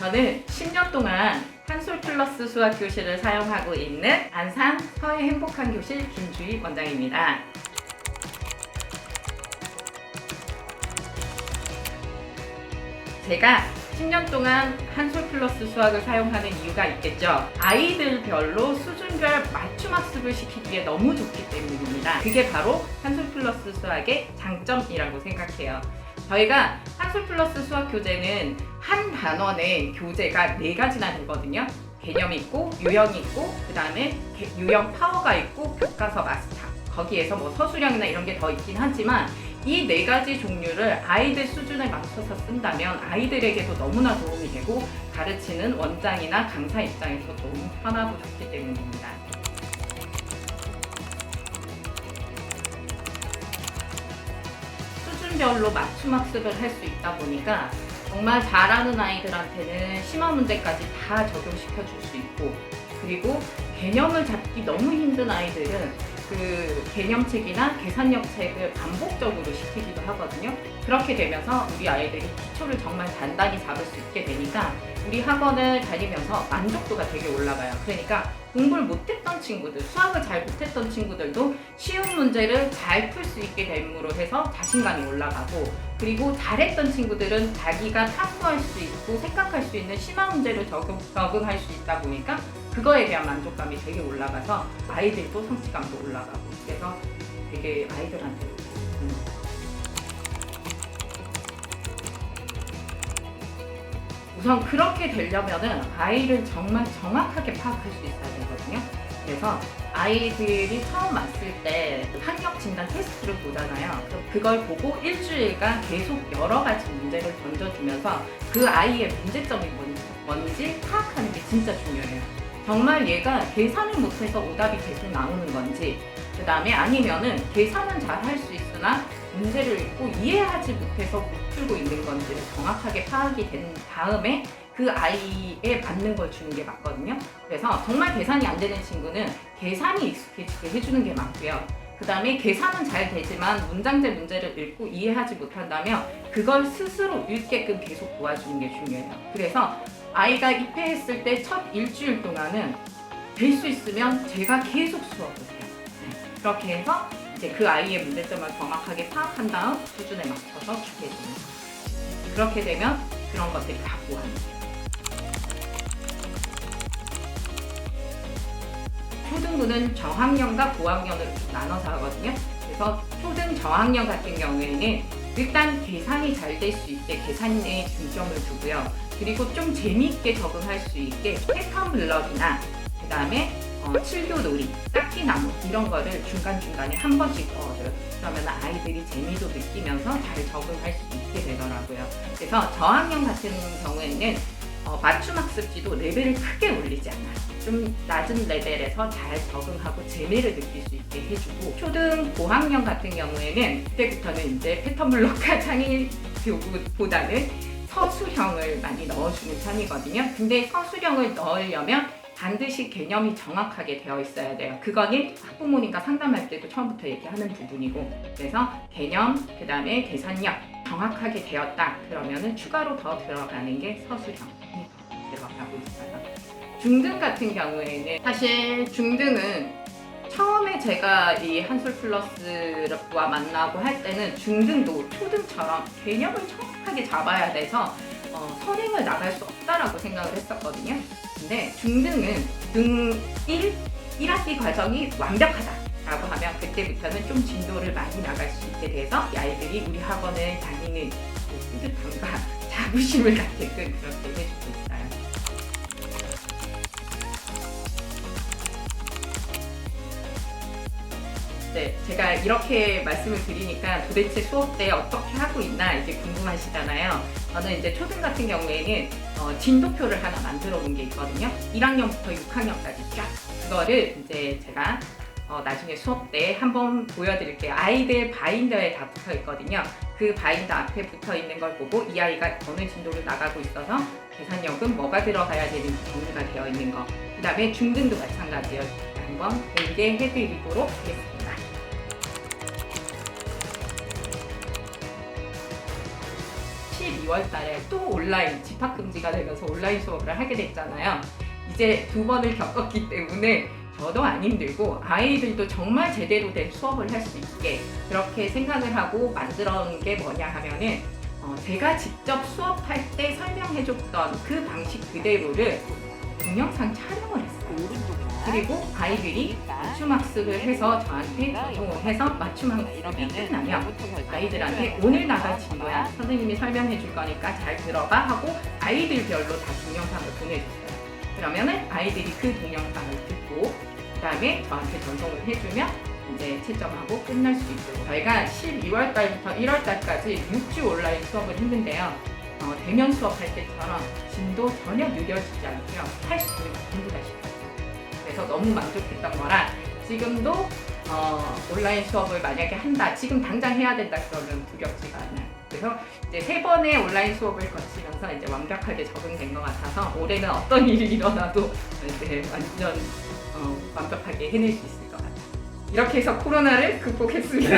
저는 10년 동안 한솔 플러스 수학 교실을 사용하고 있는 안산 서해 행복한 교실 김주희 원장입니다. 제가 10년 동안 한솔 플러스 수학을 사용하는 이유가 있겠죠. 아이들별로 수준별 맞춤 학습을 시키기에 너무 좋기 때문입니다. 그게 바로 한솔 플러스 수학의 장점이라고 생각해요. 저희가 한솔 플러스 수학 교재는 한 단원의 교재가 4가지나 되거든요. 개념 있고, 유형 있고, 그 다음에 유형 파워가 있고, 교과서 마스터. 거기에서 뭐 서술형이나 이런 게 더 있긴 하지만 이 4가지 종류를 아이들 수준에 맞춰서 쓴다면 아이들에게도 너무나 도움이 되고 가르치는 원장이나 강사 입장에서 너무 편하고 좋기 때문입니다. 수준별로 맞춤 학습을 할 수 있다 보니까 정말 잘하는 아이들한테는 심화 문제까지 다 적용시켜 줄 수 있고, 그리고 개념을 잡기 너무 힘든 아이들은 그 개념책이나 계산력 책을 반복적으로 시키기도 하거든요. 그렇게 되면서 우리 아이들이 기초를 정말 단단히 잡을 수 있게 되니까 우리 학원을 다니면서 만족도가 되게 올라가요. 그러니까 공부를 못했던 친구들, 수학을 잘 못했던 친구들도 쉬운 문제를 잘 풀 수 있게 됨으로 해서 자신감이 올라가고, 그리고 잘했던 친구들은 자기가 탐구할 수 있고 생각할 수 있는 심화 문제를 적응할 수 있다 보니까 그거에 대한 만족감이 되게 올라가서 아이들도 성취감도 올라가고, 그래서 되게 아이들한테 우선 그렇게 되려면은 아이를 정말 정확하게 파악할 수 있어야 되거든요. 그래서 아이들이 처음 왔을 때 학력 진단 테스트를 보잖아요. 그걸 보고 일주일간 계속 여러 가지 문제를 던져주면서 그 아이의 문제점이 뭔지 파악하는 게 진짜 중요해요. 정말 얘가 계산을 못해서 오답이 계속 나오는 건지, 그 다음에 아니면은 계산은 잘 할 수 있으나 문제를 읽고 이해하지 못해서 못 풀고 있는 건지를 정확하게 파악이 된 다음에 그 아이에 받는 걸 주는 게 맞거든요. 그래서 정말 계산이 안 되는 친구는 계산이 익숙해지게 해주는 게 맞고요. 그 다음에 계산은 잘 되지만 문장제 문제를 읽고 이해하지 못한다면 그걸 스스로 읽게끔 계속 도와주는 게 중요해요. 그래서 아이가 입회했을 때 첫 일주일 동안은 될 수 있으면 제가 계속 수업을 해요. 그렇게 해서 이제 그 아이의 문제점을 정확하게 파악한 다음 수준에 맞춰서 주게 되는 거예요. 그렇게 되면 그런 것들이 다 보완이 돼요. 초등부는 저학년과 고학년으로 나눠서 하거든요. 그래서 초등 저학년 같은 경우에는 일단 계산이 잘 될 수 있게 계산에 중점을 두고요. 그리고 좀 재미있게 적응할 수 있게 패턴 블럭이나 그 다음에 칠교놀이, 딱지나무 이런 거를 중간중간에 한 번씩 넣어줘요. 그러면 아이들이 재미도 느끼면서 잘 적응할 수 있게 되더라고요. 그래서 저학년 같은 경우에는 맞춤 학습지도 레벨을 크게 올리지 않아요. 좀 낮은 레벨에서 잘 적응하고 재미를 느낄 수 있게 해주고, 초등 고학년 같은 경우에는 그때부터는 이제 패턴블록과 창의교보다는 서술형을 많이 넣어주는 편이거든요. 근데 서술형을 넣으려면 반드시 개념이 정확하게 되어 있어야 돼요. 그거는 학부모님과 상담할 때도 처음부터 얘기하는 부분이고, 그래서 개념, 그 다음에 계산력 정확하게 되었다 그러면은 추가로 더 들어가는 게 서술형이 들어가고 있어요. 중등 같은 경우에는 사실 중등은 처음에 제가 이 한솔 플러스와 만나고 할 때는 중등도 초등처럼 개념을 정확하게 잡아야 돼서 선행을 나갈 수 없다라고 생각을 했었거든요. 근데 중등은 등 1학기 과정이 완벽하다라고 하면 그때부터는 좀 진도를 많이 나갈 수 있게 돼서 이 아이들이 우리 학원을 다니는 뿌듯함과 자부심을 갖게끔 그렇게 해주고 있어요. 네, 제가 이렇게 말씀을 드리니까 도대체 수업 때 어떻게 하고 있나 이제 궁금하시잖아요. 저는 이제 초등 같은 경우에는 진도표를 하나 만들어 놓은 게 있거든요. 1학년부터 6학년까지 쫙. 그거를 이제 제가 나중에 수업 때 한번 보여드릴게요. 아이들 바인더에 다 붙어 있거든요. 그 바인더 앞에 붙어 있는 걸 보고 이 아이가 어느 진도를 나가고 있어서 계산력은 뭐가 들어가야 되는지 정리가 되어 있는 거. 그 다음에 중등도 마찬가지예요. 한번 공개해드리도록 하겠습니다. 12월 12월 달에 또 온라인 집합 금지가 되면서 온라인 수업을 하게 됐잖아요. 이제 2번을 겪었기 때문에 저도 안 힘들고 아이들도 정말 제대로 된 수업을 할 수 있게 그렇게 생각을 하고 만들어 놓은 게 뭐냐 하면은 제가 직접 수업할 때 설명해줬던 그 방식 그대로를 동영상 촬영을 했어요. 그리고 아이들이 맞춤학습을 해서 저한테 전송을 해서 맞춤학습이 끝나면 아이들한테 오늘 나갈 진도야 선생님이 설명해 줄 거니까 잘 들어봐 하고 아이들별로 다 동영상을 보내줬어요. 그러면은 아이들이 그 동영상을 듣고 그 다음에 저한테 전송을 해주면 이제 채점하고 끝날 수 있고 저희가 12월 달부터 1월 달까지 6주 온라인 수업을 했는데요. 대면 수업할 때처럼 진도 전혀 느려지지 않고요. 80분이 전부 다 쉽었어요. 그래서 너무 만족했던 거라 지금도 온라인 수업을 만약에 한다, 지금 당장 해야 된다 그러면 두렵지가 않아요. 그래서 이제 3번의 온라인 수업을 거치면서 이제 완벽하게 적응된 것 같아서 올해는 어떤 일이 일어나도 이제 완전 완벽하게 해낼 수 있을 것 같아요. 이렇게 해서 코로나를 극복했습니다.